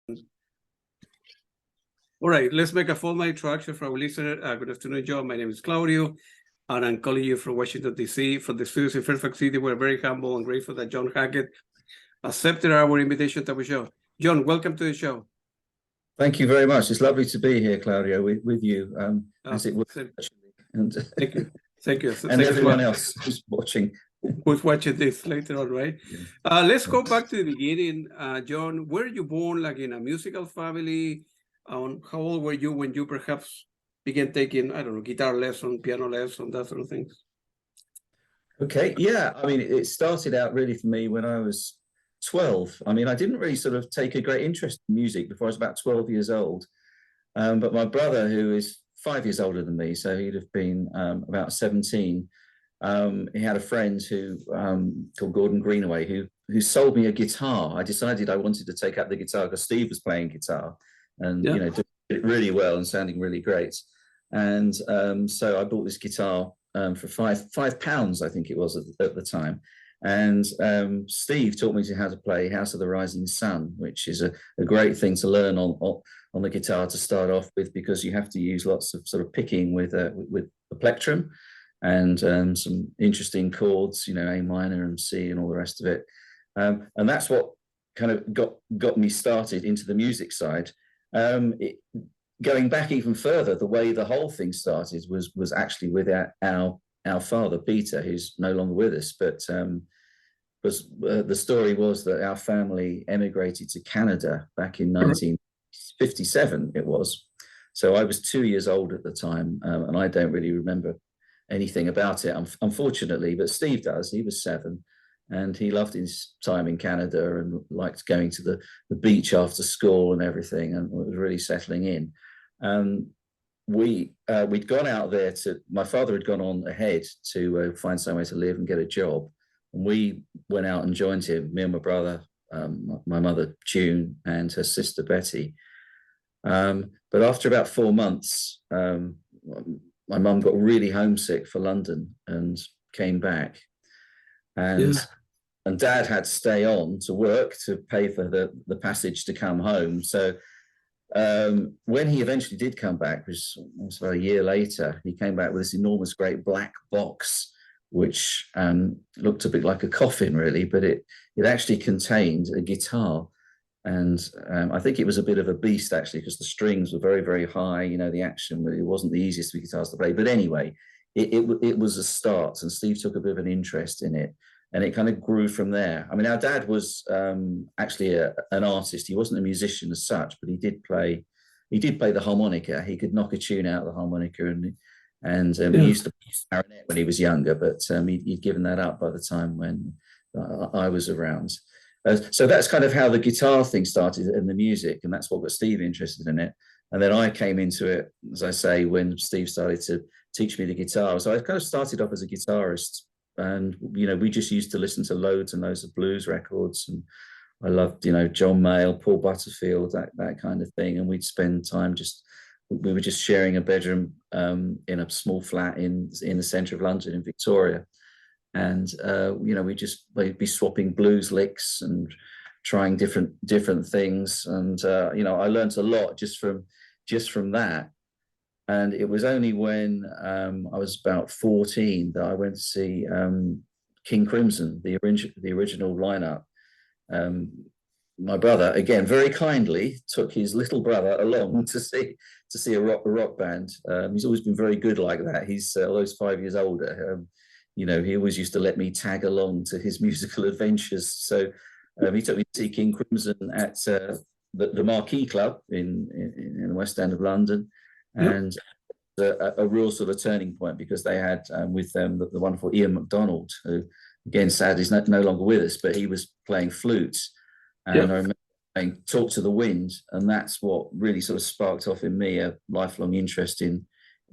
All right, let's make a formal introduction for our listener. Good afternoon, John. My name is Claudio, and I'm calling you from Washington, D.C., from the studios in Fairfax City. We're very humble and grateful that John Hackett accepted our invitation to our show. John, welcome to the show. Thank you very much. It's lovely to be here, Claudio, with you, as it was. And thank you. Thank you. And everyone else who's watching. Who's watching this later on, right? Yeah. Let's go back to the beginning. John, were you born like in a musical family? How old were you when you perhaps began taking, I don't know, guitar lesson, piano lesson, that sort of things? Okay, yeah. I mean, it started out really for me when I was 12. I mean, I didn't really sort of take a great interest in music before I was about 12 years old. But my brother, who is 5 years older than me, so he'd have been about 17, he had a friend who called Gordon Greenaway, who sold me a guitar. I decided I wanted to take up the guitar because Steve was playing guitar and you know, did it really well and sounding really great. And so I bought this guitar for £5, I think it was at the time. And Steve taught me how to play House of the Rising Sun, which is a great thing to learn on the guitar to start off with, because you have to use lots of sort of picking with the plectrum and some interesting chords, you know, A minor and C and all the rest of it. And that's what kind of got me started into the music side. Going back even further, the way the whole thing started was actually with our father, Peter, who's no longer with us, but the story was that our family emigrated to Canada back in 1957, it was. So I was 2 years old at the time, and I don't really remember anything about it, unfortunately, but Steve does. He was 7, and he loved his time in Canada and liked going to the beach after school and everything, and was really settling in. We'd gone out there my father had gone on ahead to find somewhere to live and get a job. And we went out and joined him, me and my brother, my mother, June, and her sister, Betty. But after about 4 months, my mum got really homesick for London and came back. And Dad had to stay on to work to pay for the passage to come home. So when he eventually did come back, which was about a year later, he came back with this enormous, great black box, which looked a bit like a coffin, really, but it actually contained a guitar. And I think it was a bit of a beast, actually, because the strings were very, very high. You know, the action, it wasn't the easiest of guitars to play. But anyway, it was a start, and Steve took a bit of an interest in it. And it kind of grew from there. I mean, our dad was actually an artist. He wasn't a musician as such, but he did play the harmonica. He could knock a tune out of the harmonica, and he used to play clarinet when he was younger, but he'd given that up by the time when I was around. So that's kind of how the guitar thing started in the music, and that's what got Steve interested in it. And then I came into it, as I say, when Steve started to teach me the guitar. So I kind of started off as a guitarist. And, you know, we just used to listen to loads and loads of blues records. And I loved, you know, John Mayall, Paul Butterfield, that kind of thing. And we'd spend time we were just sharing a bedroom in a small flat in the centre of London in Victoria. And, you know, we'd be swapping blues licks and trying different things. And, you know, I learned a lot just from that. And it was only when I was about 14 that I went to see King Crimson, the original lineup. My brother, again, very kindly took his little brother along to see a rock band. He's always been very good like that. He's although he's 5 years older. You know, he always used to let me tag along to his musical adventures. So he took me to see King Crimson at the Marquee Club in the West End of London. And a real sort of turning point, because they had with them the wonderful Ian MacDonald, who again sadly is no longer with us, but he was playing flute. And I remember playing Talk to the Wind, and that's what really sort of sparked off in me a lifelong interest in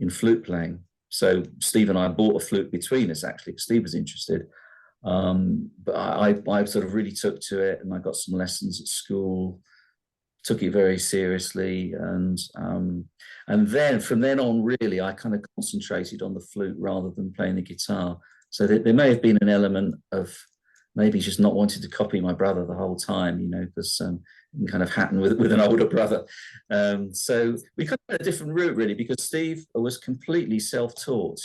flute playing. So Steve and I bought a flute between us, actually, because Steve was interested. But I sort of really took to it, and I got some lessons at school. Took it very seriously, and then from then on, really, I kind of concentrated on the flute rather than playing the guitar. So there may have been an element of maybe just not wanting to copy my brother the whole time, you know, because kind of Hatton with an older brother. So we kind of had a different route, really, because Steve was completely self-taught,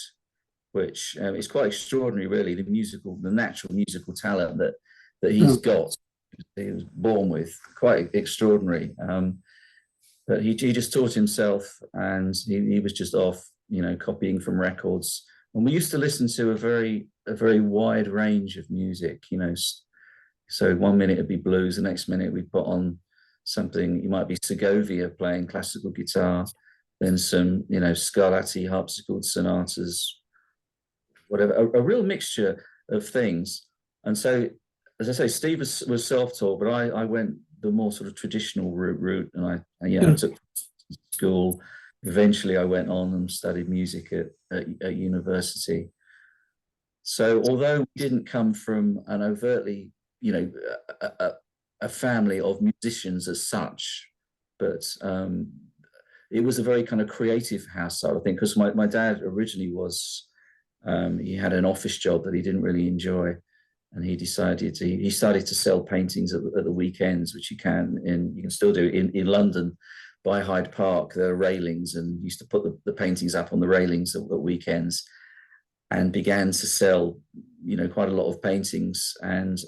which is quite extraordinary, really, the natural musical talent that he's got. He was born with, quite extraordinary. But he just taught himself, and he was just off, copying from records. And we used to listen to a very wide range of music, So 1 minute it'd be blues, the next minute we'd put on something. You might be Segovia playing classical guitar, then some, Scarlatti harpsichord sonatas, whatever, a real mixture of things. And so, as I say, Steve was self-taught, but I went the more sort of traditional route, and I took school. Eventually, I went on and studied music at university. So, although we didn't come from an overtly, a family of musicians as such, but it was a very kind of creative household, I think, because my dad originally was, he had an office job that he didn't really enjoy. And he decided he started to sell paintings at the weekends, which you can still do in London, by Hyde Park. There are railings, and used to put the paintings up on the railings at weekends, and began to sell, quite a lot of paintings, and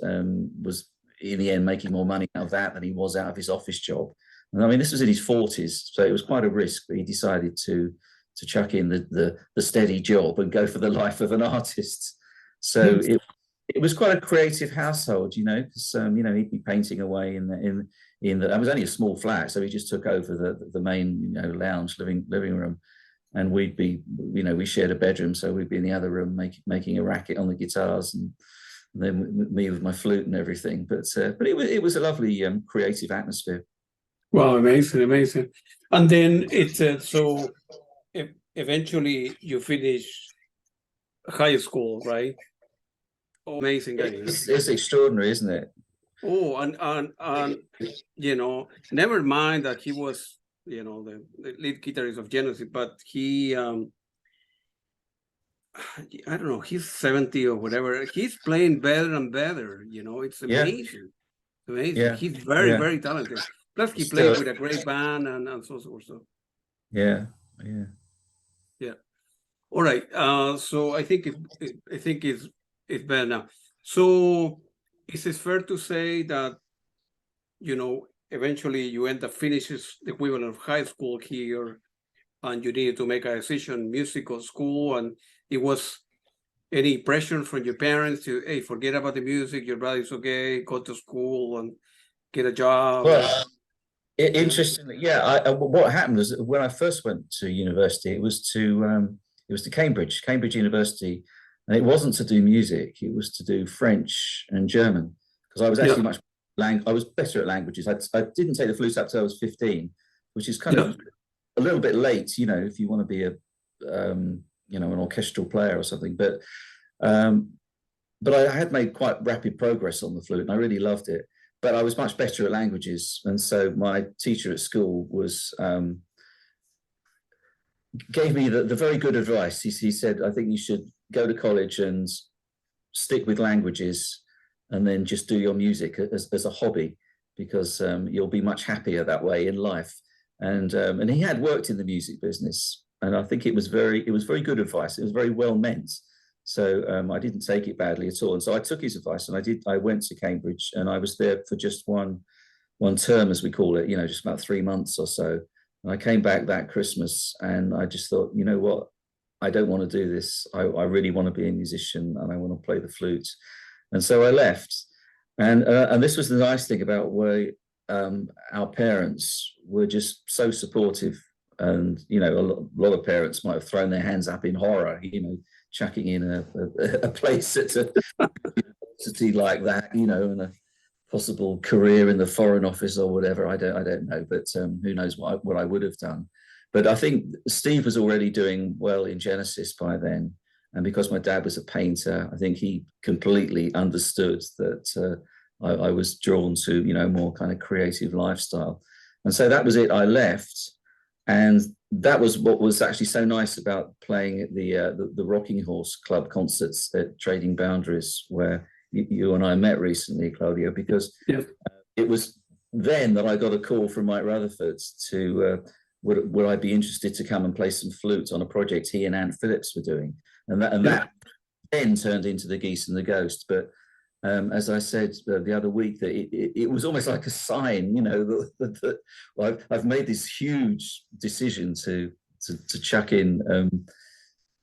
was in the end making more money out of that than he was out of his office job. And I mean, this was in his 40s, so it was quite a risk, but he decided to chuck in the steady job and go for the life of an artist. So it was quite a creative household, because he'd be painting away in the it was only a small flat, so he just took over the main lounge living room, and we'd be we shared a bedroom, so we'd be in the other room making a racket on the guitars, and then me with my flute and everything. But it was a lovely creative atmosphere. Wow, amazing. And then so eventually you finish high school, right? Oh, amazing. It's extraordinary, isn't it? Oh, and never mind that he was, the lead guitarist of Genesis, but he, I don't know, he's 70 or whatever. He's playing better and better. It's amazing. Yeah. Amazing. Yeah. He's very talented. Plus, he played with a great band and so forth. So. Yeah. All right. So I think it's better now. So is it fair to say that, eventually you end up finishes the equivalent of high school here, and you needed to make a decision, musical school, and it was any pressure from your parents to, hey, forget about the music, your brother's okay, go to school and get a job? Well, interestingly, what happened was, when I first went to university, it was to Cambridge University, and it wasn't to do music; it was to do French and German, because I was actually I was better at languages. I didn't take the flute up till I was 15, which is kind of a little bit late, if you want to be an orchestral player or something. But I had made quite rapid progress on the flute, and I really loved it. But I was much better at languages, and so my teacher at school gave me the very good advice. He said, I think you should go to college and stick with languages, and then just do your music as a hobby, because you'll be much happier that way in life. And he had worked in the music business, and I think it was very good advice. It was very well meant. So I didn't take it badly at all. And so I took his advice, and I went to Cambridge, and I was there for just one term, as we call it, just about 3 months or so. And I came back that Christmas, and I just thought, you know what, I don't want to do this. I really want to be a musician, and I want to play the flute. And so I left. And this was the nice thing about where our parents were just so supportive. And, a lot of parents might have thrown their hands up in horror, chucking in a place at a university like that, and a possible career in the Foreign Office or whatever. I don't know, but who knows what I would have done. But I think Steve was already doing well in Genesis by then, and because my dad was a painter, I think he completely understood that I was drawn to more kind of creative lifestyle. And so that was it. I left, and that was what was actually so nice about playing at the Rocking Horse Club concerts at Trading Boundaries, where you and I met recently, Claudio, because it was then that I got a call from Mike Rutherford to would I be interested to come and play some flute on a project he and Anthony Phillips were doing, and that then turned into the Geese and the Ghost. But as I said the other week, that it was almost like a sign, you know, that well, I've made this huge decision to chuck in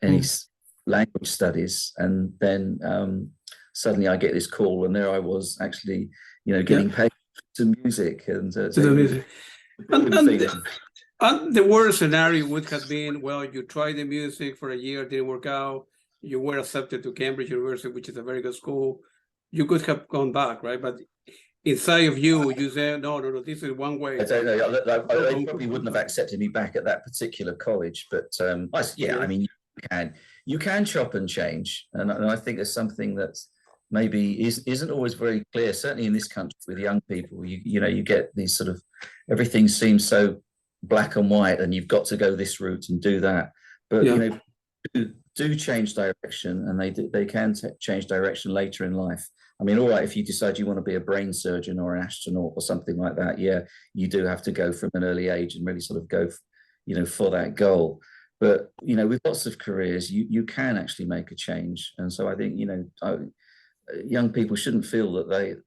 any language studies, and then suddenly I get this call, and there I was actually, you know, getting paid to music and to the music. And the worst scenario would have been, well, you tried the music for a year, didn't work out. You were accepted to Cambridge University, which is a very good school. You could have gone back, right? But inside of you, you say, no, this is one way. I don't know. They probably wouldn't have accepted me back at that particular college, but I mean, you can chop and change, and I think there's something that's maybe isn't always very clear. Certainly in this country with young people, you know, you get these sort of, everything seems so black and white, and you've got to go this route and do that. But you know, do change direction, and they can change direction later in life. I mean, all right, if you decide you want to be a brain surgeon or an astronaut or something like that, you do have to go from an early age and really sort of go, you know, for that goal. But, you know, with lots of careers, you can actually make a change. And so I think, you know, young people shouldn't feel that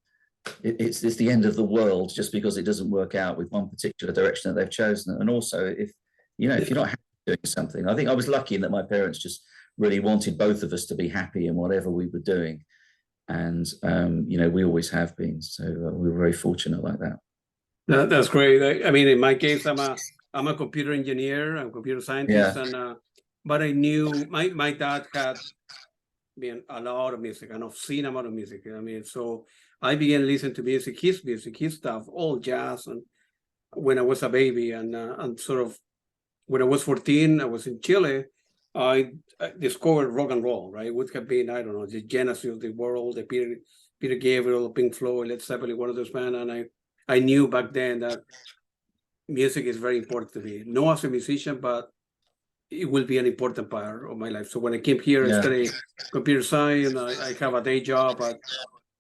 it's the end of the world just because it doesn't work out with one particular direction that they've chosen. And also, if you're not happy doing something, I think I was lucky in that my parents just really wanted both of us to be happy in whatever we were doing. And, you know, we always have been. So we were very fortunate like that. That's great. I mean, in my case, I'm a computer engineer, I'm a computer scientist, and but I knew my dad had been a lot of music, an obscene amount of music. I mean, so I began listening to music, his stuff, all jazz, and when I was a baby, and sort of when I was 14, I was in Chile. I discovered rock and roll. Right, it would have been, I don't know, the Genesis of the world, the Peter Gabriel, Pink Floyd, Led Zeppelin, one of those bands, and I knew back then that music is very important to me. Not as a musician, but it will be an important part of my life. So when I came here and studied computer science, I have a day job, but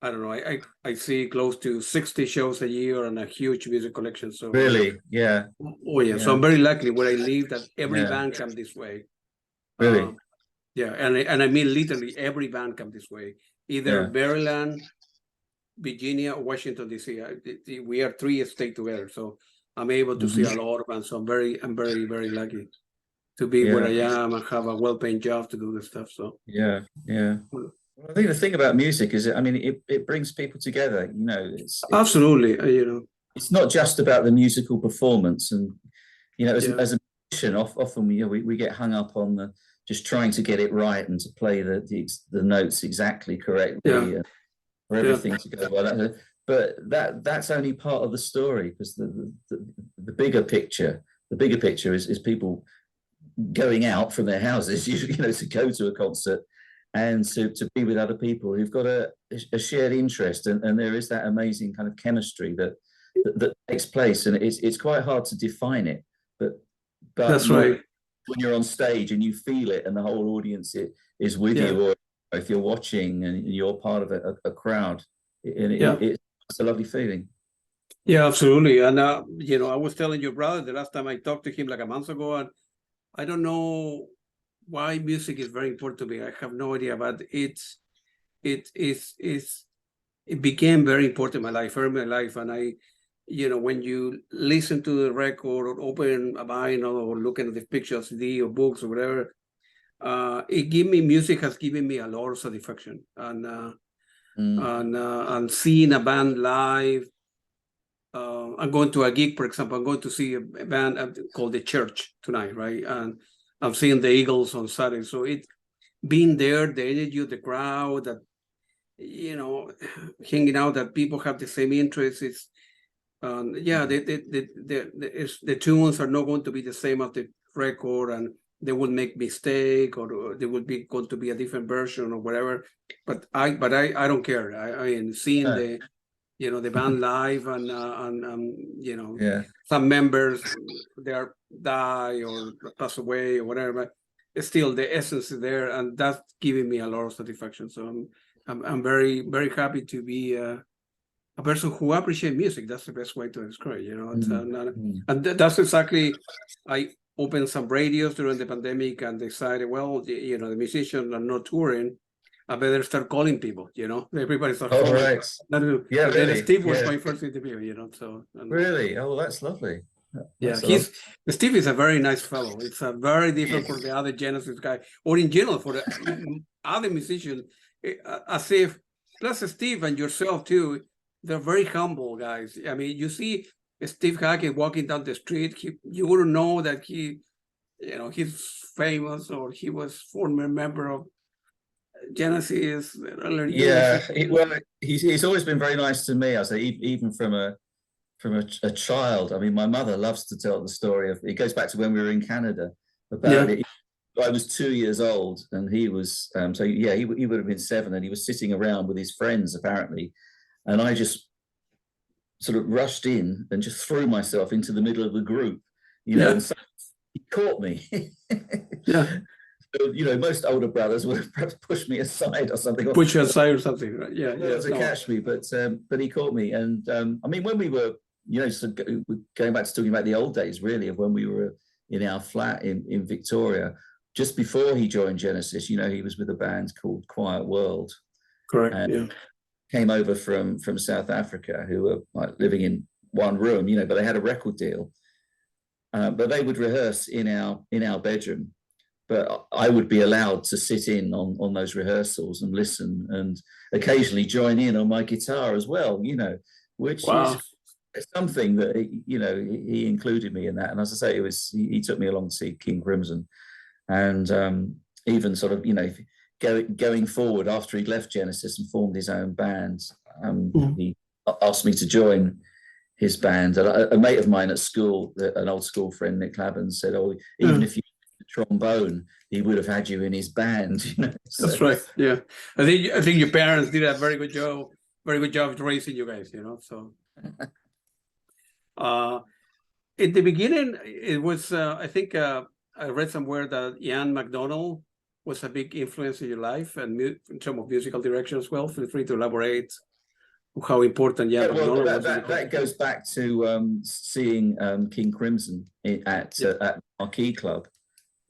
I don't know, I see close to 60 shows a year and a huge music collection. So really, so I'm very lucky where I live that every band comes this way. Really, and I mean literally every band comes this way. Either Maryland, Virginia, or Washington D.C. We are 3 states together, so I'm able to see a lot of bands. So I'm very, very lucky to be where I am and have a well-paying job to do this stuff. So I think the thing about music is, I mean, it brings people together. You know, it's absolutely. You know, it's not just about the musical performance, and you know, as a musician, often we get hung up on just trying to get it right and to play the notes exactly correctly for everything to go well. But that's only part of the story, because the bigger picture is people going out from their houses, you know, to go to a concert and to be with other people who've got a shared interest, and there is that amazing kind of chemistry that takes place, and it's quite hard to define it, but that's right. When you're on stage and you feel it, and the whole audience is with you, or if you're watching and you're part of a crowd, it's a lovely feeling. Yeah, absolutely. And you know, I was telling your brother the last time I talked to him like a month ago, and I don't know why music is very important to me. I have no idea, but it became very important in my life, early in my life. And you know, when you listen to the record or open a vinyl or looking at the pictures, CD or books or whatever, music has given me a lot of satisfaction. And seeing a band live, I'm going to a gig, for example. I'm going to see a band called The Church tonight, right? And I'm seeing the Eagles on Saturday. So it being there, the energy of the crowd, that, you know, hanging out, that people have the same interests. The tunes are not going to be the same as the record, and they will make mistake, or there will be going to be a different version or whatever. But I don't care. I mean, seeing the band live, and you know, some members die or pass away or whatever, but still the essence is there, and that's giving me a lot of satisfaction. So I'm very, very happy to be a person who appreciates music. That's the best way to describe it, you know. It's, Mm. and that's exactly, I opened some radios during the pandemic and decided, well, you know, the musicians are not touring. I better start calling people, you know. Everybody's at home. Right. Yeah, And then really. Steve was Yeah. my first interview, you know. So Really? Oh, that's lovely. yeah, That's Steve is a very nice fellow. It's a very different Yes. for the other Genesis guy, or in general for the other musician. As if plus Steve and yourself too, they're very humble guys. I mean, you see Steve Hackett walking down the street, you wouldn't know that he, you know, he's famous or he was former member of Genesis. Yeah. Well, he's always been very nice to me. I say even from a child. I mean, my mother loves to tell the story of. It goes back to when we were in Canada about it. I was 2 years old, and he was so yeah. He would have been 7, and he was sitting around with his friends apparently, and I just sort of rushed in and just threw myself into the middle of the group, you know, and so he caught me. Yeah. So, you know, most older brothers would have perhaps pushed me aside or something. Push you aside or something, right? Yeah, To catch me, but he caught me. And I mean, when we were, you know, so going back to talking about the old days, really, of when we were in our flat in Victoria, just before he joined Genesis, you know, he was with a band called Quiet World. Correct. Yeah. Came over from South Africa, who were like living in one room, you know, but they had a record deal. But they would rehearse in our bedroom. But I would be allowed to sit in on those rehearsals and listen, and occasionally join in on my guitar as well, you know, which is something that, you know, he included me in that. And as I say, he took me along to see King Crimson, and even sort of, you know, going forward after he'd left Genesis and formed his own band, he asked me to join his band. And a mate of mine at school, an old school friend, Nick Clabban, said, "Oh, even if you trombone, he would have had you in his band." You know? That's right. Yeah, I think your parents did a very good job of raising you guys. You know, so in the beginning, it was I think I read somewhere that Ian MacDonald was a big influence in your life and in terms of musical direction as well. Feel free to elaborate how important Ian MacDonald was. That goes back to seeing King Crimson at Marquee Club.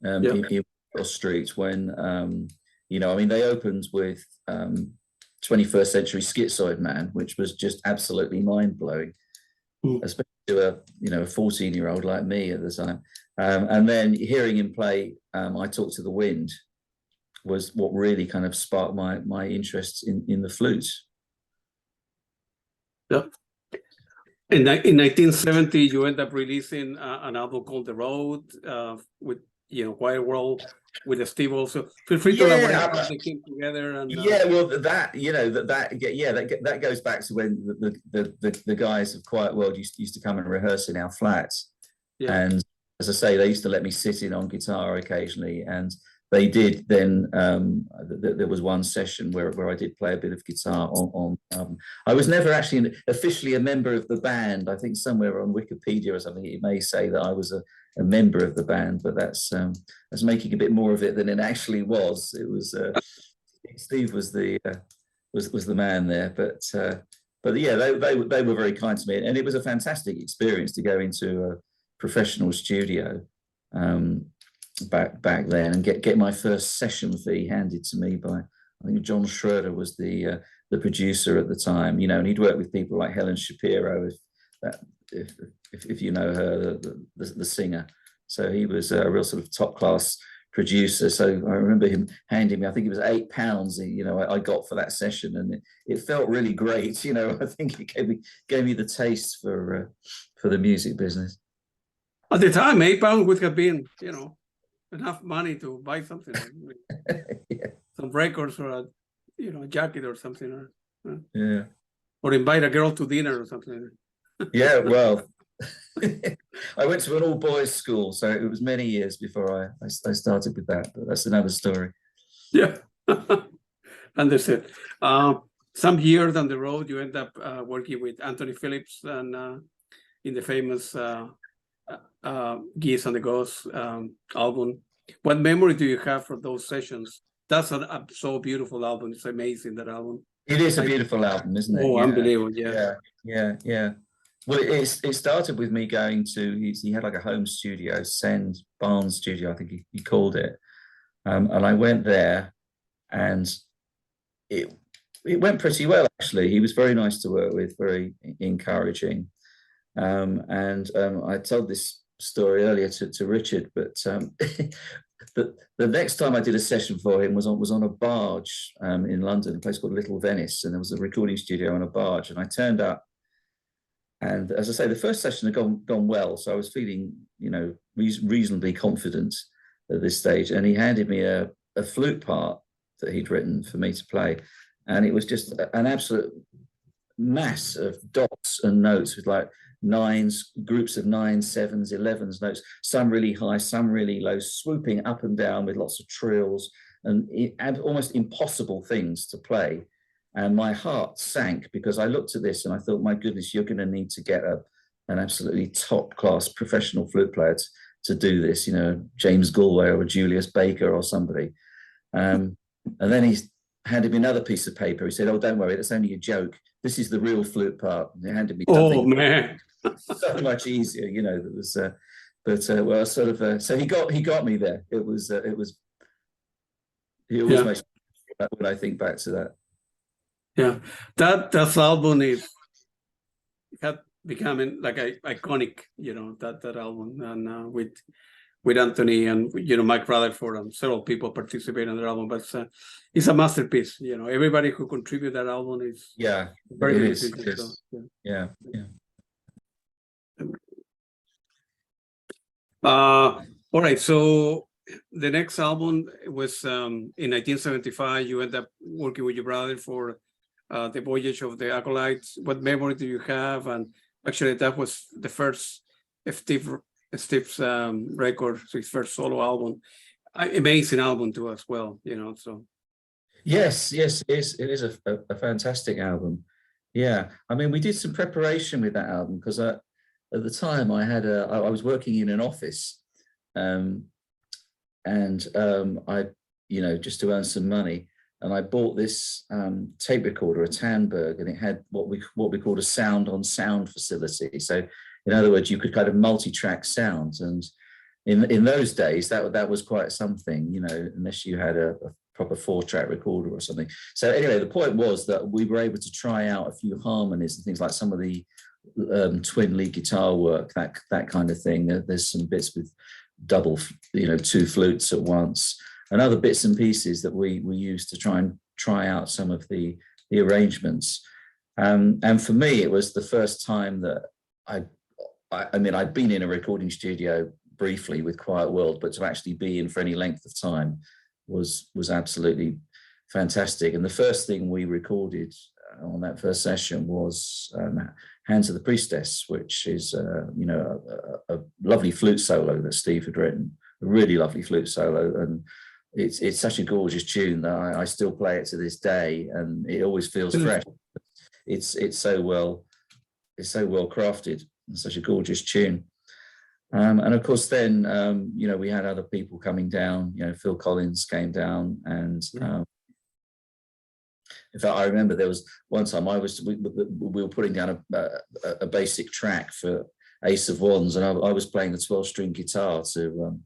In Cross Street when you know, I mean, they opened with 21st Century Schizoid Man, which was just absolutely mind-blowing, especially to a 14-year-old like me at the time. And then hearing him play I Talk to the Wind was what really kind of sparked my interest in the flute. Yeah. In 1970, you end up releasing an album called The Road with, you know, Quiet World with Steve also. Feel free to elaborate how they came together. And well, that goes back to when the guys of Quiet World used to come and rehearse in our flats. And as I say, they used to let me sit in on guitar occasionally, and they did then there was one session where I did play a bit of guitar on I was never actually officially a member of the band. I think somewhere on Wikipedia or something it may say that I was a member of the band, but that's making a bit more of it than it actually was. It was Steve was the man there, but yeah, they were very kind to me, and it was a fantastic experience to go into a professional studio back then and get my first session fee handed to me by, I think John Schroeder was the producer at the time, you know, and he'd worked with people like Helen Shapiro, if you know her, the singer. So he was a real sort of top class producer. So I remember him handing me, I think it was £8, you know, I got for that session, and it felt really great. You know, I think it gave me the taste for the music business. At the time, £8 would have been, you know, enough money to buy something, some records or a jacket or something, or invite a girl to dinner or something. Yeah, well, I went to an all boys school, so it was many years before I started with that. But that's another story. Yeah, understood. Some years down the road, you end up working with Anthony Phillips and in the famous Geese and the Ghosts album. What memory do you have from those sessions? That's a so beautiful album. It's amazing, that album. It is a beautiful album, isn't it? Oh, unbelievable! Yeah. Well, it started with me going to, he had like a home studio, Send Barn Studio, I think he called it. And I went there, and it went pretty well, actually. He was very nice to work with, very encouraging. I told this story earlier to Richard, but the next time I did a session for him was on a barge in London, a place called Little Venice, and there was a recording studio on a barge, and I turned up, and as I say, the first session had gone well, so I was feeling, reasonably confident at this stage, and he handed me a flute part that he'd written for me to play, and it was just an absolute mass of dots and notes with like nines, groups of 9s, 7s, 11s notes, some really high, some really low, swooping up and down with lots of trills and almost impossible things to play. And my heart sank because I looked at this and I thought, my goodness, you're going to need to get an absolutely top class professional flute player to do this, James Galway or a Julius Baker or somebody. And then he handed me another piece of paper. He said, "Oh, don't worry, that's only a joke. This is the real flute part." And he handed me something. Oh, man. So much easier, that was, well, sort of, so he got me there. It was makes when I think back to that. Yeah, that album had becoming like iconic, that album, and with Anthony and Mike Rutherford and several people participate on the album, but it's a masterpiece. Everybody who contributed that album is very good. So, yeah. All right, so the next album was in 1975. You ended up working with your brother for the Voyage of the Acolyte. What memory do you have? And actually, that was the first Steve's record, his first solo album. Amazing album to us, well, so. Yes, it is a fantastic album. Yeah, I mean, we did some preparation with that album because at the time I was working in an office, and I, just to earn some money, and I bought this tape recorder, a Tandberg, and it had what we called a sound on sound facility. So, in other words, you could kind of multi-track sounds, and in those days that was quite something, unless you had a proper 4-track recorder or something. So anyway, the point was that we were able to try out a few harmonies and things like some of the twin lead guitar work, that kind of thing. There's some bits with double, 2 flutes at once, and other bits and pieces that we used to try out some of the arrangements. And for me, it was the first time that I'd been in a recording studio briefly with Quiet World, but to actually be in for any length of time was absolutely fantastic. And the first thing we recorded on that first session was Hands of the Priestess, which is a lovely flute solo that Steve had written, a really lovely flute solo, and it's such a gorgeous tune that I still play it to this day, and it always feels fresh. It's so well crafted, and such a gorgeous tune. And of course, then we had other people coming down. Phil Collins came down, and in fact, I remember there was one time we were putting down a basic track for Ace of Wands, and I was playing the 12-string guitar to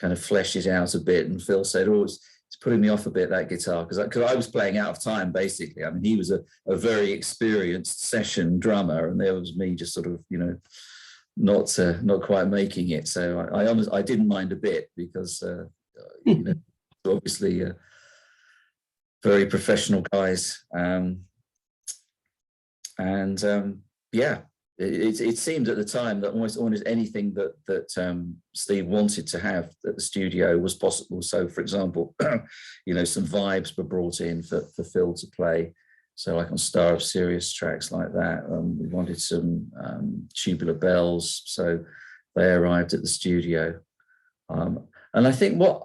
kind of flesh it out a bit. And Phil said, "Oh, it's putting me off a bit, that guitar," because I was playing out of time, basically. I mean, he was a very experienced session drummer, and there was me just sort of, not quite making it. So I didn't mind a bit because, obviously very professional guys. It seemed at the time that almost anything that Steve wanted to have at the studio was possible. So, for example, some vibes were brought in for Phil to play. So like on Star of Sirius tracks like that, we wanted some tubular bells. So they arrived at the studio. And I think what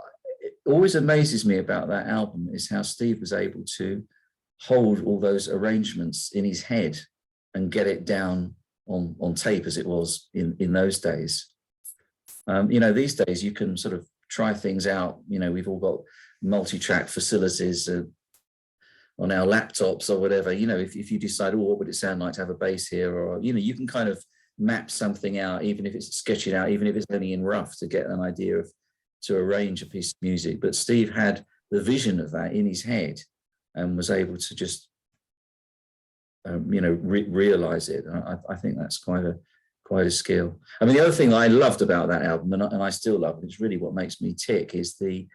always amazes me about that album is how Steve was able to hold all those arrangements in his head and get it down on tape as it was in those days. These days you can sort of try things out. We've all got multi-track facilities. our laptops or whatever, you know, if you decide, oh, what would it sound like to have a bass here, or, you know, you can kind of map something out, even if it's sketch it out, even if it's only in rough, to get an idea of, to arrange a piece of music. But Steve had the vision of that in his head and was able to just, you know, realize it. I think that's quite a skill. I mean, the other thing I loved about that album, and I still love it, it's really what makes me tick, is the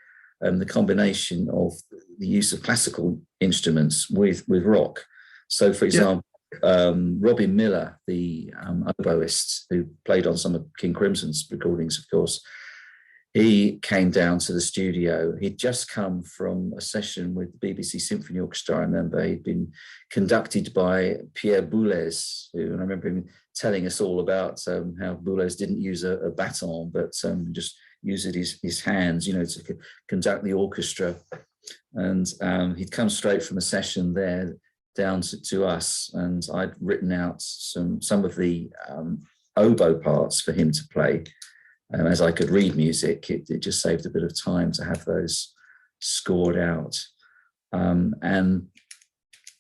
combination of the use of classical instruments with rock. So, for example, Robin Miller, the oboist who played on some of King Crimson's recordings, of course, he came down to the studio. He'd just come from a session with the BBC Symphony Orchestra. I remember he'd been conducted by Pierre Boulez, who, and I remember him telling us all about how Boulez didn't use a baton, but just used his hands, you know, to conduct the orchestra. And he'd come straight from a session there down to us, and I'd written out some of the oboe parts for him to play. As I could read music, it just saved a bit of time to have those scored out. And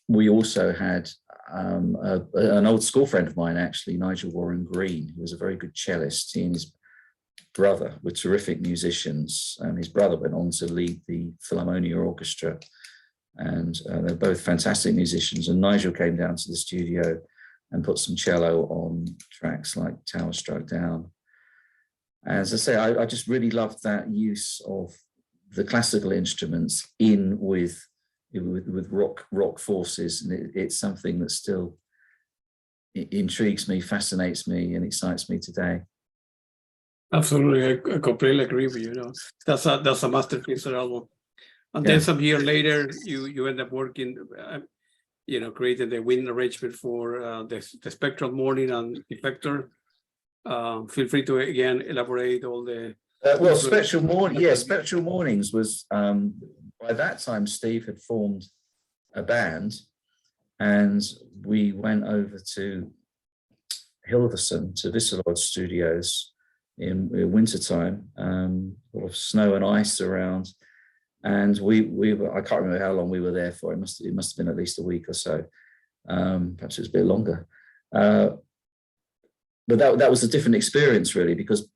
we also had an old school friend of mine, actually, Nigel Warren Green, who was a very good cellist. He and his brother were terrific musicians, and his brother went on to lead the Philharmonia Orchestra. And they're both fantastic musicians. And Nigel came down to the studio and put some cello on tracks like Tower Struck Down. As I say, I just really loved that use of the classical instruments in with rock forces, and it's something that still intrigues me, fascinates me, and excites me today. Absolutely, I completely agree with you. You know, that's a masterpiece album. And then some year later, you end up working, you know, creating the wind arrangement for the Spectral Morning and Effector. Feel free to again elaborate all the. Well, Spectral Mornings was by that time Steve had formed a band, and we went over to Hilversum to Visselod Studios in wintertime, of snow and ice around, and we were, I can't remember how long we were there for. It must have been at least a week or so, perhaps it was a bit longer. But that was a different experience, really, because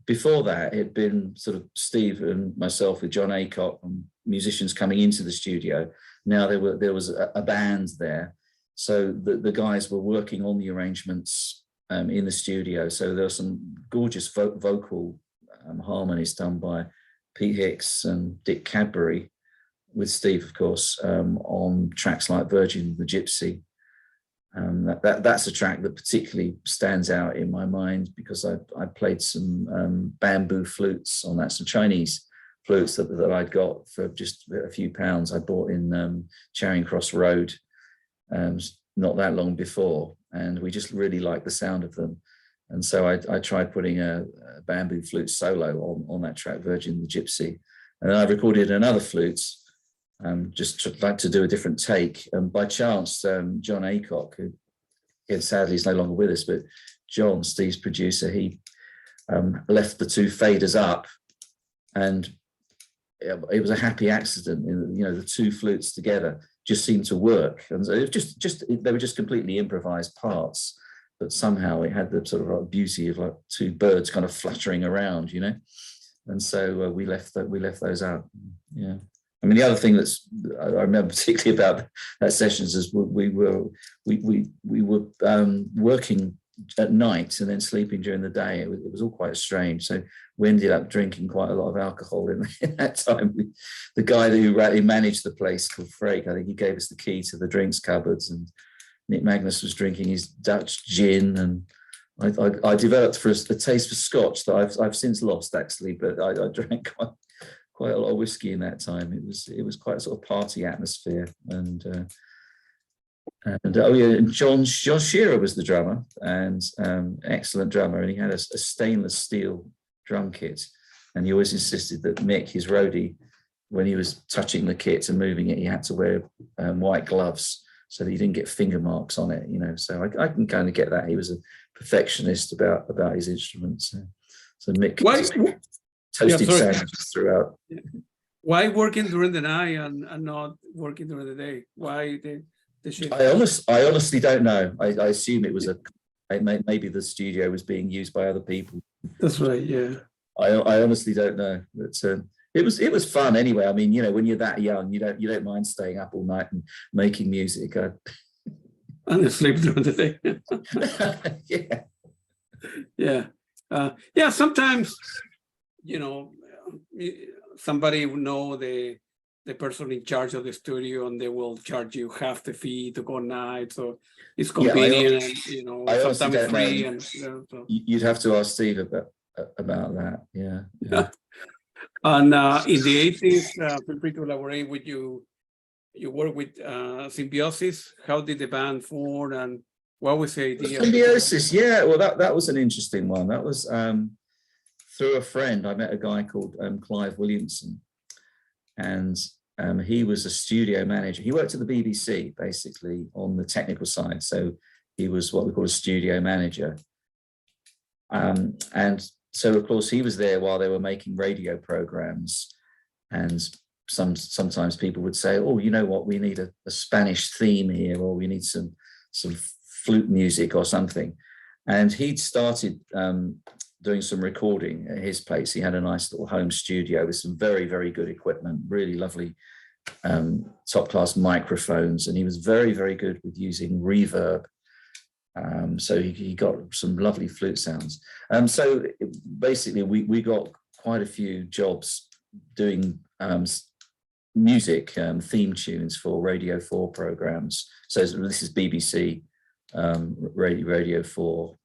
before that, it had been sort of Steve and myself with John Hackett and musicians coming into the studio. Now there was a band there. So the guys were working on the arrangements in the studio. So there were some gorgeous vocal harmonies done by Pete Hicks and Dick Cadbury, with Steve, of course, on tracks like Virgin the Gypsy. That's a track that particularly stands out in my mind, because I played some bamboo flutes on that, some Chinese flutes that I'd got for just a few pounds. I bought in Charing Cross Road not that long before, and we just really liked the sound of them. And so I tried putting a bamboo flute solo on that track, Virgin the Gypsy. And then I recorded another flute, just like to do a different take. And by chance, John Hackett, who sadly is no longer with us, but John, Steve's producer, he left the two faders up, and it was a happy accident. You know, the two flutes together just seemed to work, and so it was just they were just completely improvised parts, but somehow it had the sort of like beauty of like two birds kind of fluttering around, you know. And so we left those out. Yeah. I mean, the other thing I remember particularly about that sessions is we were working at night and then sleeping during the day. It was all quite strange. So we ended up drinking quite a lot of alcohol in that time. The guy who managed the place, called Frake, I think he gave us the key to the drinks cupboards, and Nick Magnus was drinking his Dutch gin, and I developed a taste for Scotch that I've since lost, actually, but I drank quite a lot of whiskey in that time. It was quite a sort of party atmosphere, and John Shearer was the drummer, and excellent drummer, and he had a stainless steel drum kit, and he always insisted that Mick, his roadie, when he was touching the kit and moving it, he had to wear white gloves so that he didn't get finger marks on it, you know. So I can kind of get that. He was a perfectionist about his instruments. So Mick toasted sandwiches throughout. Why working during the night and not working during the day? Why the shift? I honestly don't know. I assume it was maybe the studio was being used by other people. That's right. Yeah. I honestly don't know. But it was fun anyway. I mean, when you're that young, you don't mind staying up all night and making music. And sleep during the day. Yeah. Yeah. Sometimes, somebody will know the person in charge of the studio, and they will charge you half the fee to go night. So it's convenient, and sometimes it's free. And so. You'd have to ask Steve about that. Yeah. And in the 80s, feel free to elaborate with you. You work with Symbiosis. How did the band form, and what was the idea? Symbiosis, yeah. Well, that was an interesting one. That was through a friend. I met a guy called Clive Williamson, and he was a studio manager. He worked at the BBC, basically, on the technical side. So he was what we call a studio manager. And so, of course, he was there while they were making radio programs, and sometimes people would say, oh, you know what, we need a Spanish theme here, or we need some flute music or something. And he'd started doing some recording at his place. He had a nice little home studio with some very, very good equipment, really lovely top-class microphones, and he was very, very good with using reverb. So he got some lovely flute sounds. So basically, we got quite a few jobs doing music theme tunes for Radio 4 programs. So this is BBC Radio 4.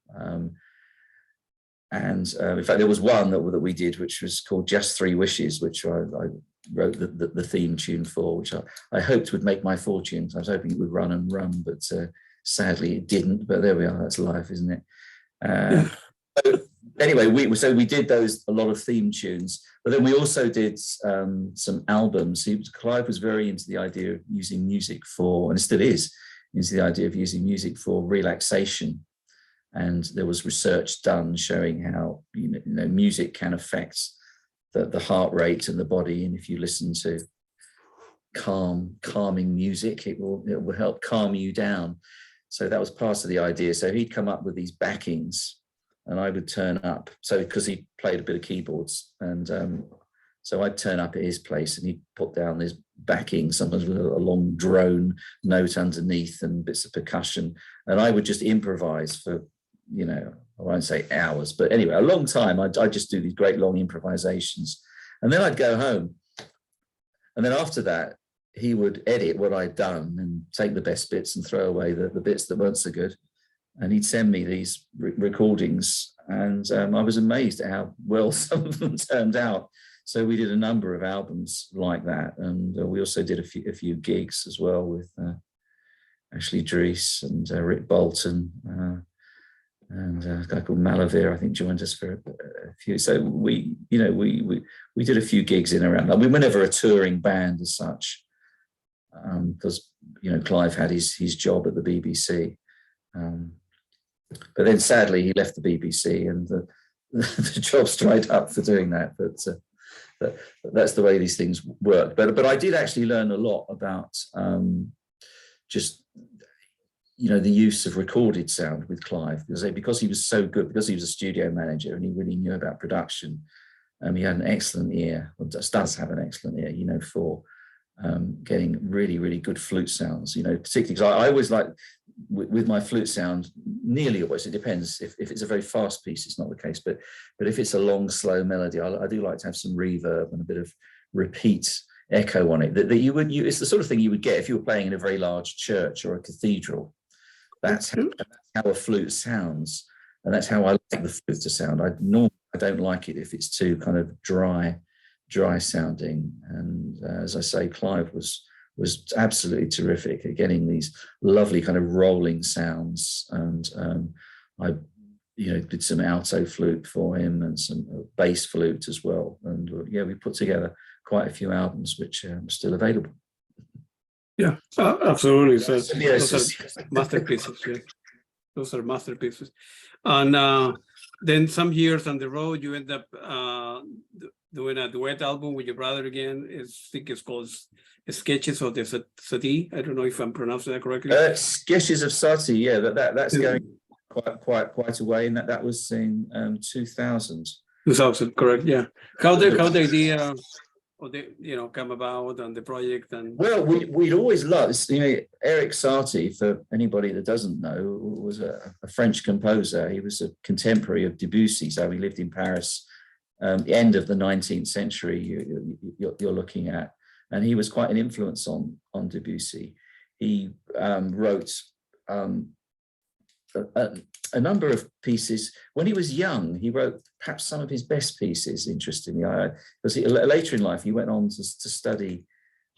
And in fact, there was one that we did, which was called Just Three Wishes, which I wrote the theme tune for, which I hoped would make my fortune. I was hoping it would run and run, but sadly it didn't. But there we are. That's life, isn't it? So anyway, we did a lot of theme tunes, but then we also did some albums. Clive was very into the idea of using music for, and it still is, into the idea of using music for relaxation. And there was research done showing how music can affect the heart rate and the body. And if you listen to calming music, it will help calm you down. So that was part of the idea. So he'd come up with these backings, and I would turn up. So because he played a bit of keyboards, and so I'd turn up at his place, and he'd put down this backing, sometimes with a long drone note underneath and bits of percussion, and I would just improvise for, I won't say hours, but anyway, a long time. I'd just do these great long improvisations, and then I'd go home, and then after that, he would edit what I'd done and take the best bits and throw away the bits that weren't so good, and he'd send me these recordings, and I was amazed at how well some of them turned out. So we did a number of albums like that, and we also did a few gigs as well with Ashley Drees and Rick Bolton, and a guy called Malavir, I think, joined us for a few. So we did a few gigs in around. We were never a touring band as such, because Clive had his job at the BBC, but then sadly he left the BBC, and the job's dried up for doing that. But that's the way these things work. But I did actually learn a lot about just the use of recorded sound with Clive, because he was so good, because he was a studio manager and he really knew about production. He had an excellent ear, or does have an excellent ear, for getting really, really good flute sounds, particularly because I always like, with my flute sound, nearly always, it depends. If it's a very fast piece, it's not the case, but if it's a long, slow melody, I do like to have some reverb and a bit of repeat echo on it, that it's the sort of thing you would get if you were playing in a very large church or a cathedral. That's how a flute sounds, and that's how I like the flute to sound. I don't like it if it's too kind of dry sounding. And as I say, Clive was absolutely terrific at getting these lovely kind of rolling sounds. And I did some alto flute for him and some bass flute as well. And we put together quite a few albums which are still available. Yeah, absolutely. So Yes. those are masterpieces. Yeah. Those are masterpieces. And then some years on the road, you end up doing a duet album with your brother again. I think it's called Sketches of the Satie. I don't know if I'm pronouncing that correctly. Sketches of Satie, yeah, that's going quite a way, and that was in 2000. 2000, correct? Yeah. How the idea of the come about and the project and well, we'd always loved, Eric Satie, for anybody that doesn't know, was a French composer. He was a contemporary of Debussy, so he lived in Paris, the end of the 19th century. You're looking at, and he was quite an influence on Debussy. He wrote a number of pieces. When he was young, he wrote perhaps some of his best pieces, interestingly, because later in life, he went on to study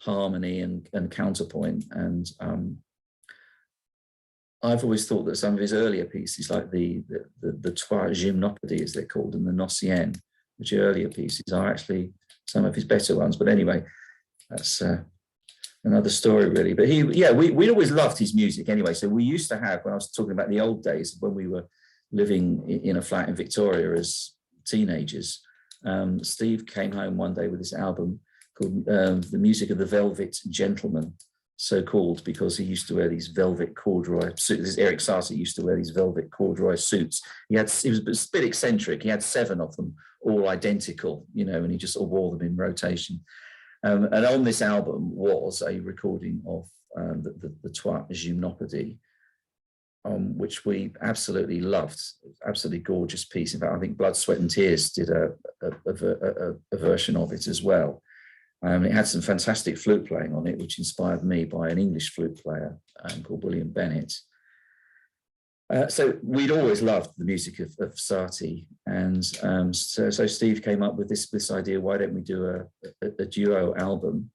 harmony and counterpoint. And I've always thought that some of his earlier pieces, like the Trois Gymnopédies, as they're called, and the Nocienne, which are earlier pieces, are actually some of his better ones. But anyway, that's another story, really. But we always loved his music anyway. So we used to have, when I was talking about the old days when we were living in a flat in Victoria as teenagers, Steve came home one day with this album called The Music of the Velvet Gentleman, so called because he used to wear these velvet corduroy suits. Eric Satie used to wear these velvet corduroy suits. He was a bit eccentric. He had 7 of them, all identical, and he just wore them in rotation. And on this album was a recording of the Trois Gymnopédies, which we absolutely loved. Absolutely gorgeous piece. In fact, I think Blood, Sweat and Tears did a version of it as well. It had some fantastic flute playing on it, which inspired me, by an English flute player called William Bennett. So we'd always loved the music of Satie, and so Steve came up with this idea: why don't we do a duo album?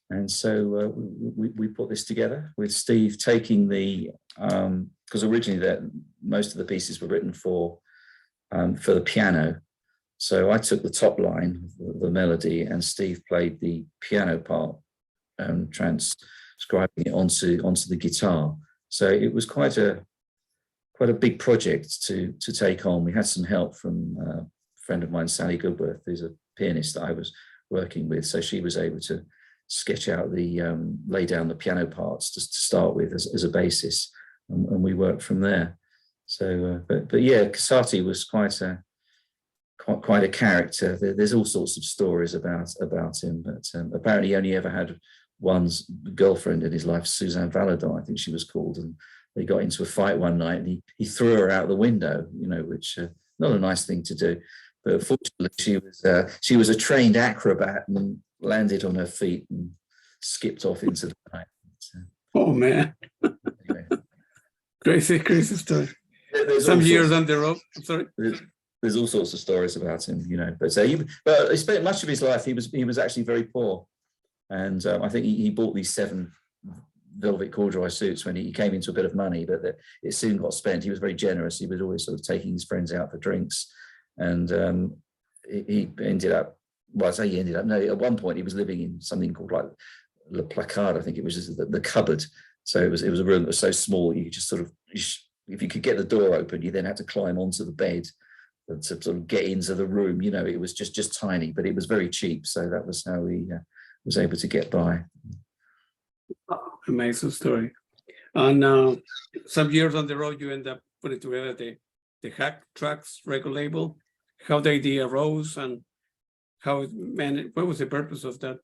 And so we put this together with Steve taking because originally most of the pieces were written for the piano. So I took the top line, the melody, and Steve played the piano part, transcribing it onto the guitar. So it was quite a big project to take on. We had some help from a friend of mine, Sally Goodworth, who's a pianist that I was working with. So she was able to sketch out lay down the piano parts to start with as a basis, and we worked from there. So, but yeah, Satie was quite a character. There's all sorts of stories about him, but apparently he only ever had one girlfriend in his life, Suzanne Valadon, I think she was called, and they got into a fight one night, and he threw her out the window, which not a nice thing to do. But fortunately, she was a trained acrobat and landed on her feet and skipped off into the night. Oh man, anyway. crazy story. Some years on the road. I'm sorry. There's all sorts of stories about him, But he spent much of his life. He was actually very poor, and I think he bought these 7 velvet corduroy suits when he came into a bit of money, but it soon got spent. He was very generous. He was always sort of taking his friends out for drinks, and he ended up. Well, I say he ended up. No, at one point he was living in something called like Le Placard. I think it was just the cupboard. So it was a room that was so small you could just sort of, if you could get the door open, you then had to climb onto the bed to sort of get into the room. It was just tiny, but it was very cheap. So that was how he was able to get by. Oh, amazing story. And some years on the road, you end up putting together the Hacktrax record label. How the idea arose and what was the purpose of that?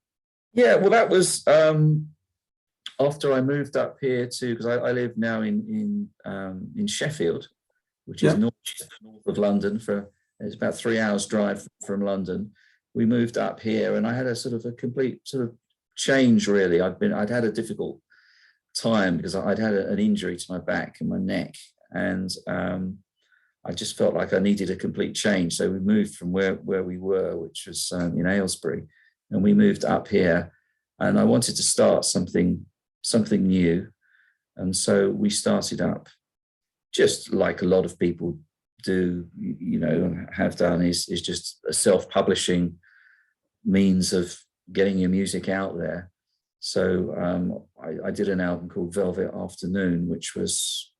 Yeah, well, that was after I moved up here because I live now in Sheffield, which is north of London. It's about 3 hours drive from London. We moved up here, and I had a complete sort of change. Really, I'd had a difficult time because I'd had an injury to my back and my neck, and I just felt like I needed a complete change. So we moved from where we were, which was in Aylesbury, and we moved up here, and I wanted to start something new. And so we started up just like a lot of people do, have done, is just a self-publishing means of getting your music out there. So I did an album called Velvet Afternoon, which was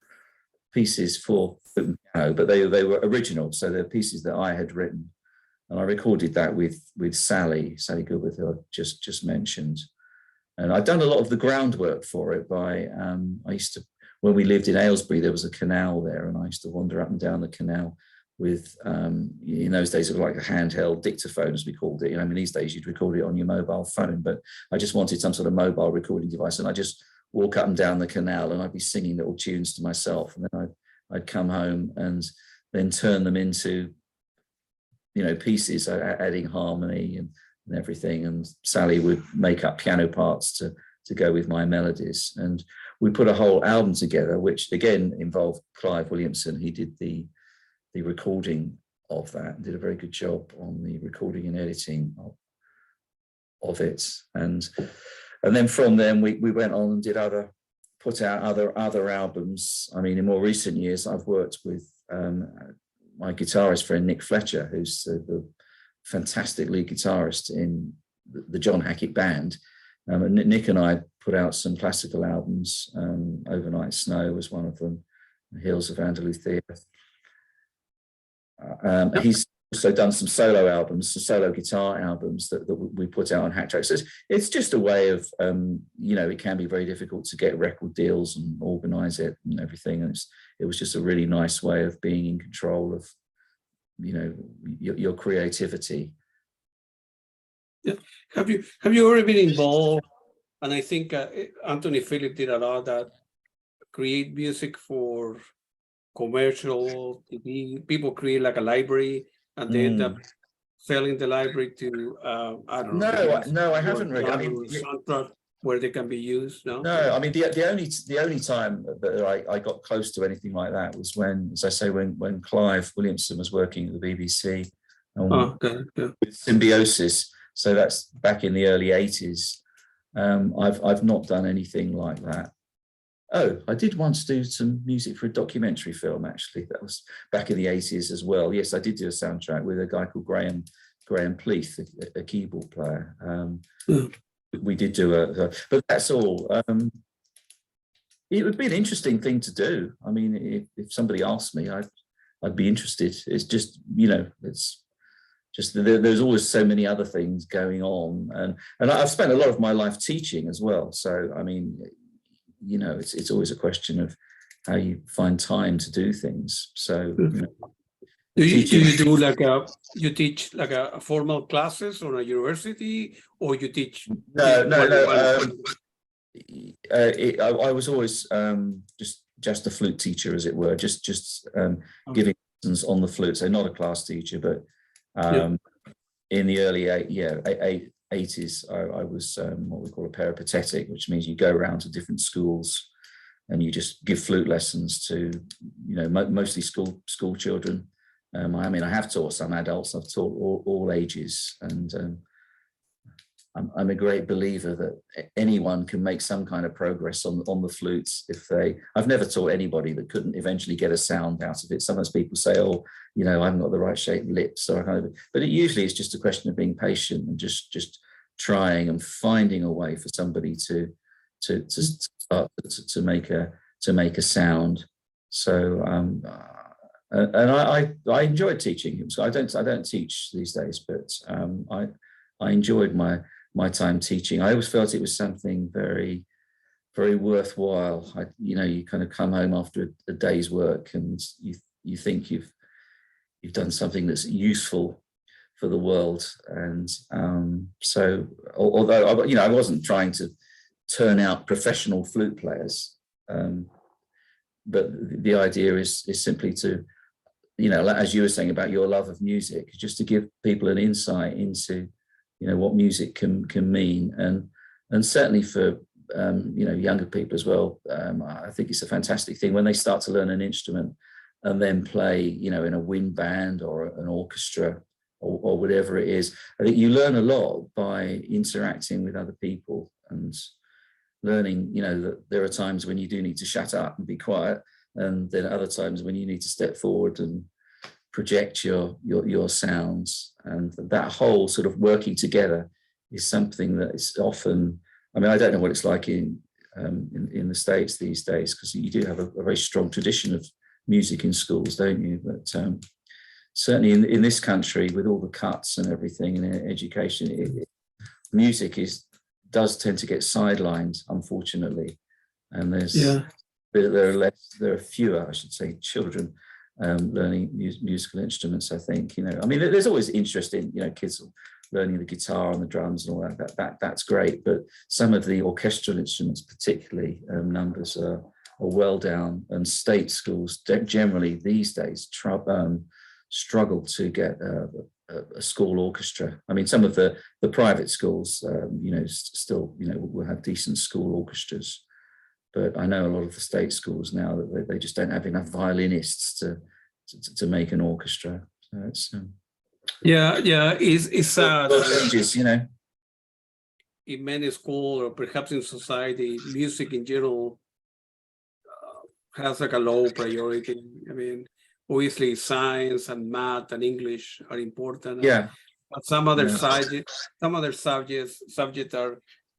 pieces for piano, but they were original. So they're pieces that I had written and I recorded that with Sally Goodwith, who I just mentioned. And I'd done a lot of the groundwork for it by, I used to, when we lived in Aylesbury, there was a canal there, and I used to wander up and down the canal with, in those days, it was like a handheld dictaphone, as we called it. I mean, these days you'd record it on your mobile phone, but I just wanted some sort of mobile recording device, and I just walk up and down the canal, and I'd be singing little tunes to myself, and then I'd come home and then turn them into, pieces, adding harmony and everything. And Sally would make up piano parts to go with my melodies, and we put a whole album together, which again involved Clive Williamson. He did the recording of that, did a very good job on the recording and editing of it. And then from then we went on and put out other albums. I mean, in more recent years, I've worked with my guitarist friend Nick Fletcher, who's the fantastic lead guitarist in the John Hackett band. And Nick and I put out some classical albums. Overnight Snow was one of them, The Hills of Andalusia. He's also done some solo albums, some solo guitar albums that we put out on Hacktrax. So it's just a way of, it can be very difficult to get record deals and organize it and everything. And it was just a really nice way of being in control of, your creativity. Yeah. Have you already been involved? And I think Anthony Phillips did a lot that create music for commercial TV. People create like a library, and they end up selling the library to I don't know. No, I haven't really. I mean, soundtrack where they can be used. No, I mean the only time that I got close to anything like that was when, as I say, when Clive Williamson was working at the BBC with Symbiosis. So that's back in the early 80s. I've not done anything like that. Oh, I did once do some music for a documentary film, actually. That was back in the 80s as well. Yes, I did do a soundtrack with a guy called Graham Pleath, a keyboard player. We did do but that's all. It would be an interesting thing to do. I mean, if somebody asked me, I'd be interested. It's just, it's just there's always so many other things going on, and I've spent a lot of my life teaching as well. So I mean, it's always a question of how you find time to do things. So, do you do you teach like a formal classes on a university, or you teach? No. I was always just a flute teacher, as it were, just giving lessons on the flute. So not a class teacher, but in the early 80s, I was what we call a peripatetic, which means you go around to different schools and you just give flute lessons to, mostly school children. I mean, I have taught some adults, I've taught all ages, and I'm a great believer that anyone can make some kind of progress on the flutes I've never taught anybody that couldn't eventually get a sound out of it. Sometimes people say, I haven't got the right shaped lips, but it usually is just a question of being patient and just trying and finding a way for somebody to start to make a sound. So and I enjoyed teaching. So I don't teach these days, but I enjoyed my time teaching. I always felt it was something very, very worthwhile. You kind of come home after a day's work and you think you've done something that's useful for the world. And so, although I wasn't trying to turn out professional flute players, but the idea is simply to, as you were saying about your love of music, just to give people an insight into what music can mean, and certainly for younger people as well. I think it's a fantastic thing when they start to learn an instrument and then play in a wind band or an orchestra or whatever it is. I think you learn a lot by interacting with other people and learning that there are times when you do need to shut up and be quiet, and then other times when you need to step forward and project your sounds. And that whole sort of working together is something that is often, I mean, I don't know what it's like in the States these days, because you do have a very strong tradition of music in schools, don't you? But certainly in this country, with all the cuts and everything in education, music does tend to get sidelined, unfortunately. And there are fewer, I should say, children learning musical instruments. I think, I mean, there's always interest in, kids learning the guitar and the drums and all that. That's great, but some of the orchestral instruments, particularly, numbers are well down, and state schools generally these days struggle to get a school orchestra. I mean, some of the private schools, still, will have decent school orchestras, but I know a lot of the state schools now that they just don't have enough violinists to make an orchestra. So it's it's sad. Changes, In many schools, or perhaps in society, music in general has like a low priority. I mean, obviously science and math and English are important. But some other subjects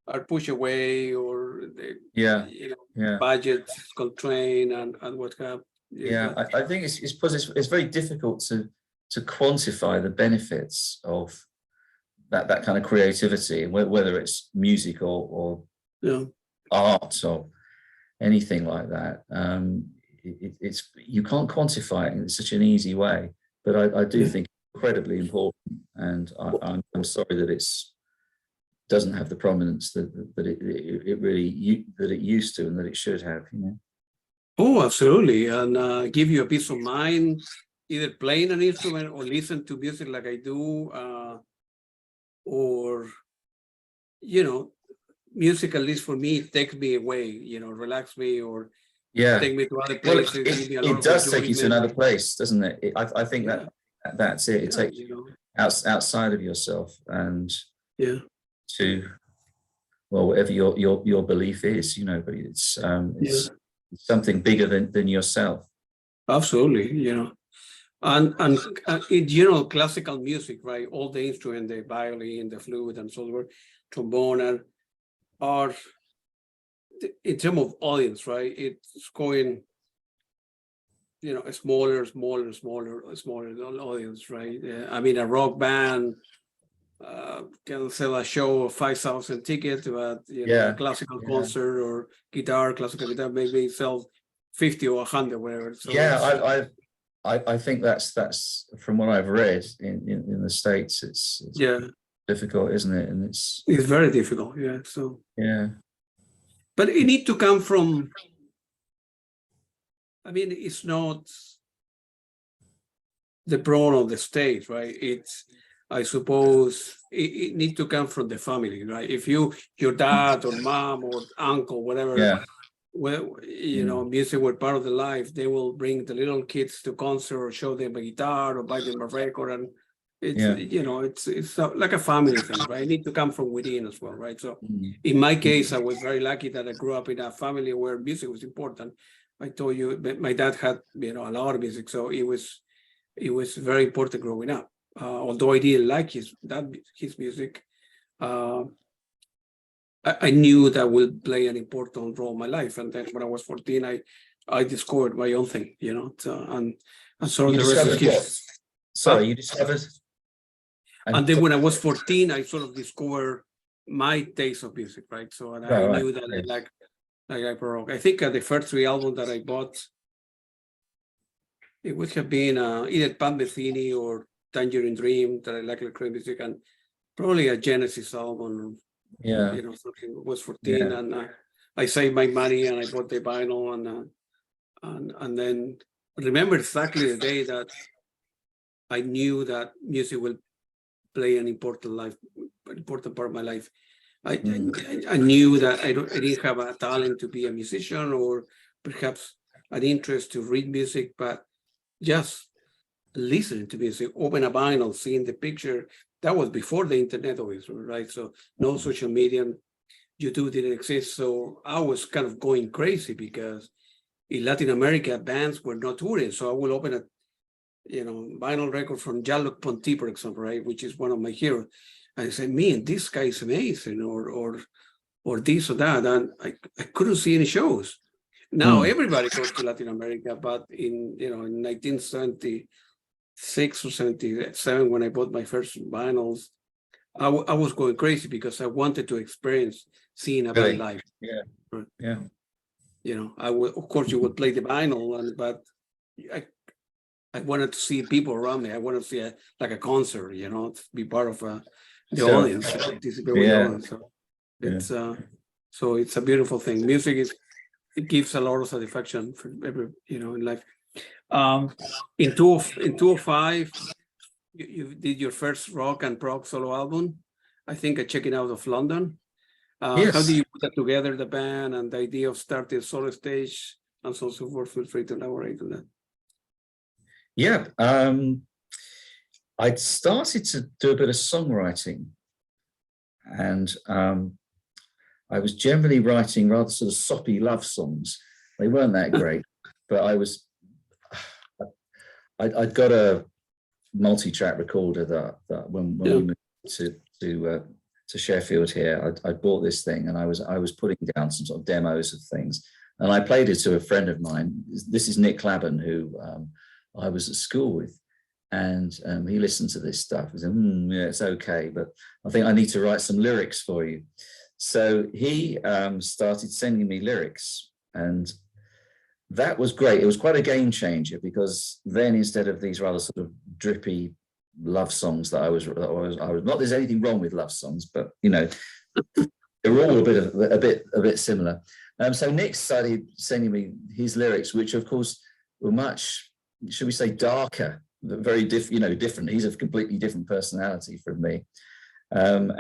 are pushed away, or budget constraint and what have. I think it's very difficult to quantify the benefits of that kind of creativity, whether it's music or art or anything like that. It's you can't quantify it in such an easy way, but I do think it's incredibly important, and I'm sorry that it's doesn't have the prominence that it really that it used to and that it should have. Oh, absolutely, and give you a peace of mind, either playing an instrument or listen to music like I do, or music, at least for me, takes me away, relax me, or take me to other places. It does take you to another place, doesn't it? I think that's it. It takes you outside of yourself and to whatever your belief is, but it's something bigger than yourself. Absolutely, and in general, classical music, right? All the instruments, the violin, the flute, and so on, trombone, are in terms of audience, right? It's going, smaller audience, right? I mean, a rock band can sell a show of 5,000 tickets, but a classical concert or classical guitar, maybe sell 50 or 100, whatever. So I think that's from what I've read in the States. It's difficult, isn't it? And it's very difficult. So but it needs to come from. I mean, it's not the problem of the state, right? It's, I suppose, it needs to come from the family, right? If your dad or mom or uncle, whatever, music were part of the life, they will bring the little kids to concert or show them a guitar or buy them a record, and it's it's like a family thing, right? It needs to come from within as well, right? So in my case, I was very lucky that I grew up in a family where music was important. I told you, my dad had a lot of music, so it was very important growing up. Although I didn't like his music, I knew that would play an important role in my life. And then when I was 14, I discovered my own thing, and so the rest of his. Sorry, you discovered. And then when I was 14, I sort of discovered my taste of music, right? So and I knew that I like Baroque. I think the first 3 albums that I bought, it would have been either Pan Metheny or Tangerine Dream, that I like electronic music, and probably a Genesis album. Something was 14, and I saved my money and I bought the vinyl, and then remember exactly the day that I knew that music will play an important part of my life. I knew that I didn't have a talent to be a musician, or perhaps an interest to read music, but just listening to music, open a vinyl, seeing the picture. That was before the internet, obviously, right? So no social media, YouTube didn't exist. So I was kind of going crazy because in Latin America, bands were not touring. So I will open a vinyl record from Jean-Luc Ponty, for example, right, which is one of my heroes. I said, man, this guy is amazing, or this or that, and I couldn't see any shows. Now everybody goes to Latin America, but in 1970, or 77 when I bought my first vinyls. I was going crazy because I wanted to experience seeing a band live. Yeah, Right. yeah. You know, I would, of course, you would play the vinyl, but I wanted to see people around me. I wanted to see like a concert, you know, to be part of the audience, participate with the audience. So it's so it's a beautiful thing. Music it gives a lot of satisfaction for every, you know, in life. In 2005, you did your first rock and prog solo album. I think I checked it out of London. How do you put that together, the band and the idea of starting solo stage and so forth? Feel free to elaborate on that. Yeah, I'd started to do a bit of songwriting, and I was generally writing rather sort of soppy love songs. They weren't that great, but I'd got a multi-track recorder that when we moved to Sheffield here, I bought this thing, and I was putting down some sort of demos of things, and I played it to a friend of mine. This is Nick Clabban, who I was at school with, and he listened to this stuff. He said, yeah, it's okay, but I think I need to write some lyrics for you. So he started sending me lyrics, and that was great. It was quite a game changer, because then instead of these rather sort of drippy love songs that I was not there's anything wrong with love songs, but you know, they're all a bit similar. So Nick started sending me his lyrics, which of course were much, should we say, darker, very different. He's a completely different personality from me, and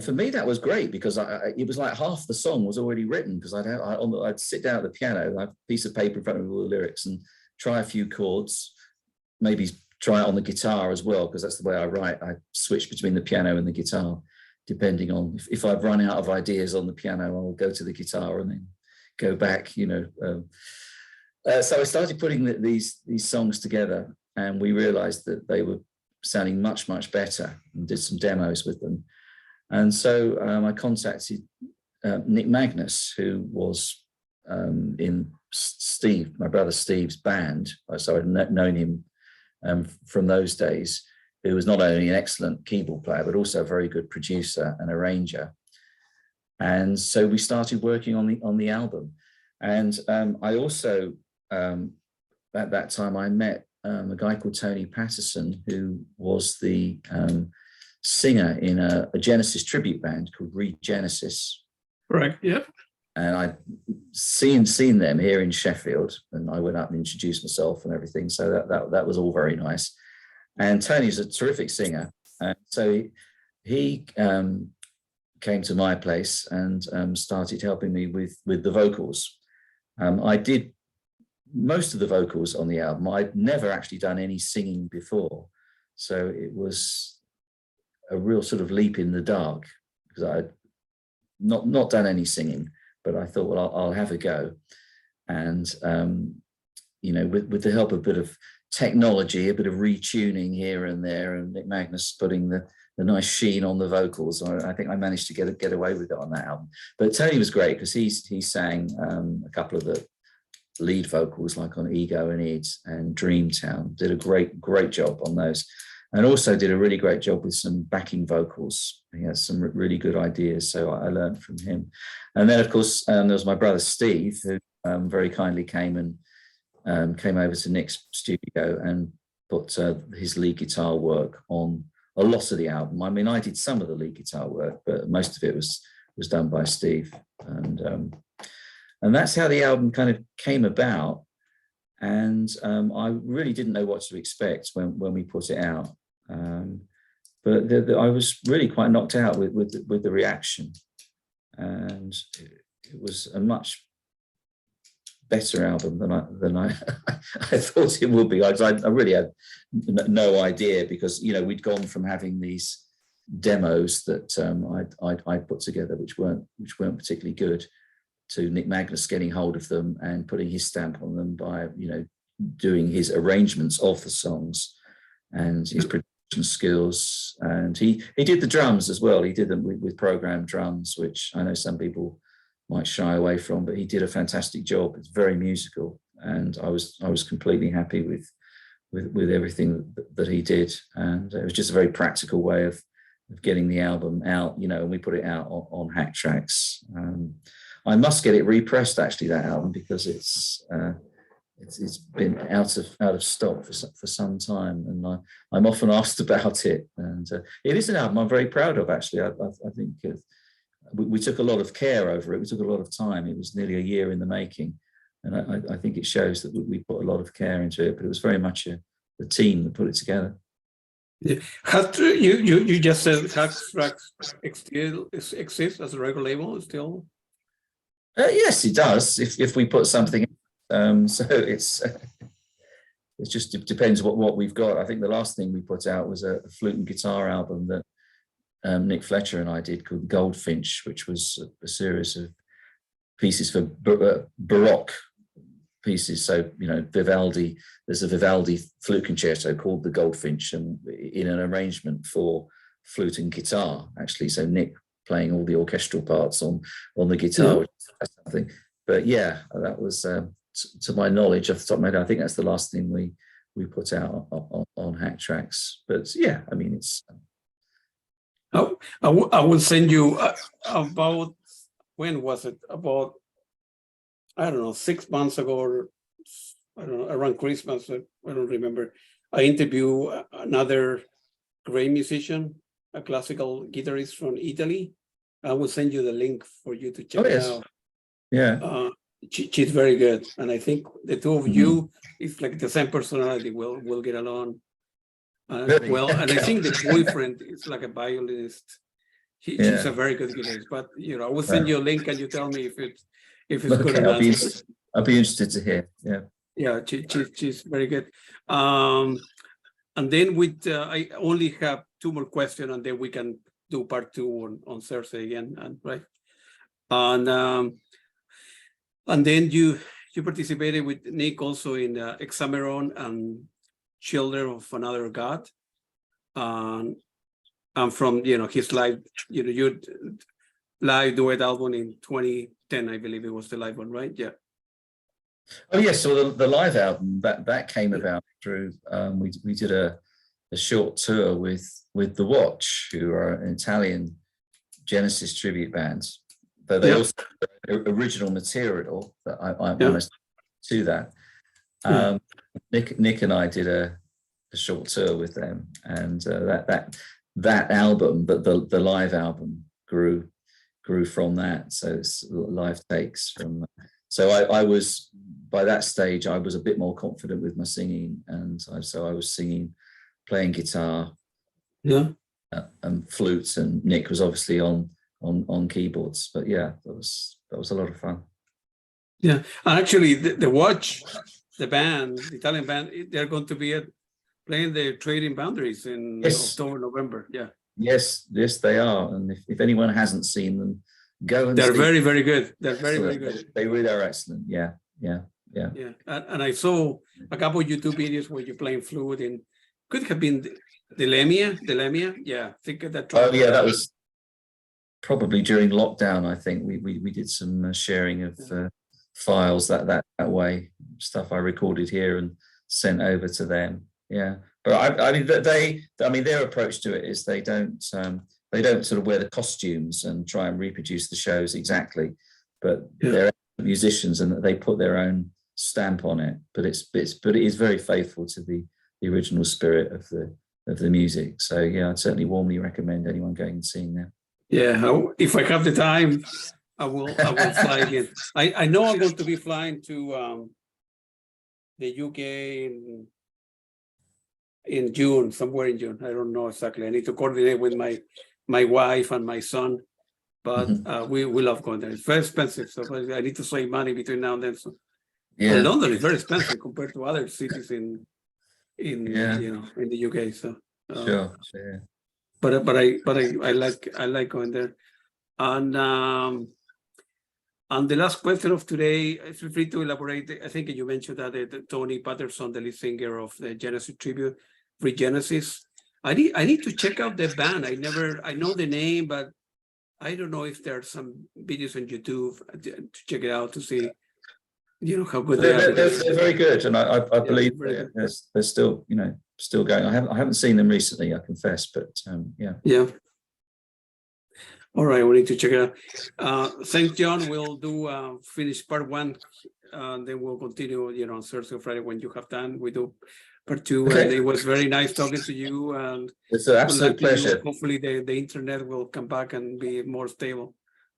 for me that was great, because it was like half the song was already written, because I'd sit down at the piano, I have a piece of paper in front of me with all the lyrics, and try a few chords, maybe try it on the guitar as well, because that's the way I write. I switch between the piano and the guitar, depending on if I've run out of ideas on the piano, I'll go to the guitar and then go back, you know. So I started putting these songs together, and we realized that they were sounding much, much better, and did some demos with them. And so I contacted Nick Magnus, who was in Steve, my brother Steve's band. So I'd known him from those days, who was not only an excellent keyboard player, but also a very good producer and arranger. And so we started working on the album. And I also, at that time, I met a guy called Tony Patterson, who was the singer in a Genesis tribute band called Regenesis. Right, yep. And I'd seen them here in Sheffield, and I went up and introduced myself and everything. So that was all very nice. And Tony's a terrific singer. So he came to my place and started helping me with the vocals. I did most of the vocals on the album. I'd never actually done any singing before, so it was a real sort of leap in the dark, because I'd not done any singing, but I thought, well, I'll have a go. And you know, with the help of a bit of technology, a bit of retuning here and there, and Nick Magnus putting the nice sheen on the vocals, I think I managed to get away with it on that album. But Tony was great, because he sang a couple of the lead vocals, like on Ego and Id and Dreamtown. Did a great job on those, and also did a really great job with some backing vocals. He has some really good ideas, so I learned from him. And then, of course, there was my brother Steve, who very kindly came over to Nick's studio and put his lead guitar work on a lot of the album. I mean, I did some of the lead guitar work, but most of it was done by Steve. And that's how the album kind of came about. And I really didn't know what to expect when we put it out. But I was really quite knocked out with the reaction. And it was a much better album than I I thought it would be. I really had no idea, because, you know, we'd gone from having these demos that I'd put together, which weren't particularly good, to Nick Magnus getting hold of them and putting his stamp on them by, you know, doing his arrangements of the songs and his production skills. And he did the drums as well. He did them with programmed drums, which I know some people might shy away from, but he did a fantastic job. It's very musical. and I was completely happy with everything that he did, and it was just a very practical way of getting the album out, you know, and we put it out on Hacktrax. I must get it repressed, actually, that album, because it's been out of stock for some time, and I'm often asked about it. And it is an album I'm very proud of, actually. I think we took a lot of care over it. We took a lot of time. It was nearly a year in the making, and I think it shows that we put a lot of care into it. But it was very much the team that put it together. Yeah. You just said Hacktrax still exists as a record label still? Yes, it does. If we put something, so it just depends what we've got. I think the last thing we put out was a flute and guitar album that Nick Fletcher and I did called Goldfinch, which was a series of pieces for Baroque pieces. So, you know, Vivaldi, there's a Vivaldi flute concerto called the Goldfinch, and in an arrangement for flute and guitar, actually. So Nick playing all the orchestral parts on the guitar, which is something. But yeah, that was, to my knowledge, off the top of my head, I think that's the last thing we put out on Hacktrax. But yeah, I mean, it's... I will send you about, when was it? About, I don't know, 6 months ago, or I don't know, around Christmas, I don't remember. I interviewed another great musician, a classical guitarist from Italy. I will send you the link for you to check it out. Yeah. She's very good. And I think the two of you, it's like the same personality, will get along. Really? Well, and I think the boyfriend is like a violinist. She's a very good guitarist. But you know, I will send you a link, and you tell me if it's good or not. I'll be interested to hear. Yeah. Yeah, she's very good. And then I only have 2 more questions, and then we can do part 2 on Thursday again. And right, and then you participated with Nick also in Hexameron and Children of Another God, and from his live your live duet album in 2010, I believe it was the live one, right? Yeah. Oh yes, so the live album that came about through we did a short tour with The Watch, who are an Italian Genesis tribute band. But they also original material that I honest to that. Nick and I did a short tour with them, and that album, but the live album grew from that. So it's live takes from. So I was, by that stage, I was a bit more confident with my singing, and so I was singing, playing guitar, and flutes, and Nick was obviously on keyboards. But yeah, that was a lot of fun. Yeah, and actually, the Watch, the band, the Italian band, they're going to be playing the Trading Boundaries in October, November. Yeah. Yes, they are, and if anyone hasn't seen them, go and. They're very, very good. They're very, excellent. very good. They really are excellent. Yeah. Yeah, and I saw a couple of YouTube videos where you're playing flute, and could have been the Lemia. Yeah, I think that. Oh yeah, that was probably during lockdown. I think we did some sharing of files that way, stuff I recorded here and sent over to them. Yeah, but I mean their approach to it is they don't sort of wear the costumes and try and reproduce the shows exactly, but they're musicians and they put their own stamp on it. But it is very faithful to the original spirit of the music. So yeah, I'd certainly warmly recommend anyone going and seeing them. Yeah, if I have the time, I will fly again. I know I'm going to be flying to the UK in June, somewhere in June. I don't know exactly. I need to coordinate with my wife and my son, but we love going there. It's very expensive, so I need to save money between now and then. So and London is very expensive compared to other cities in the UK. So sure. But I like going there. And the last question of today, feel free to elaborate. I think you mentioned that Tony Patterson, the lead singer of the Genesis tribute, Free Genesis. I need to check out the band. I know the name, but I don't know if there are some videos on YouTube to check it out to see you know how good they are. They're very good, and I Yeah, believe very they're still, you know, still going. I haven't seen them recently, I confess, but yeah. Yeah. All right, we need to check it out. Thanks, John. We'll do finish part one, then we'll continue, you know, on Thursday or Friday when you have time. We do part two, Okay. and it was very nice talking to you. And It's an absolute good luck to you. pleasure. Hopefully, the internet will come back and be more stable.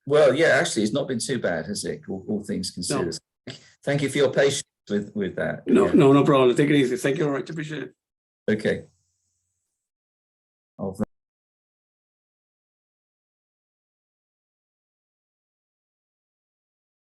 Well, yeah, actually, it's not been too bad, has it? All things considered. No. Thank you for your patience with that. No, Yeah. no problem. Take it easy. Thank you very much. Appreciate it. Okay.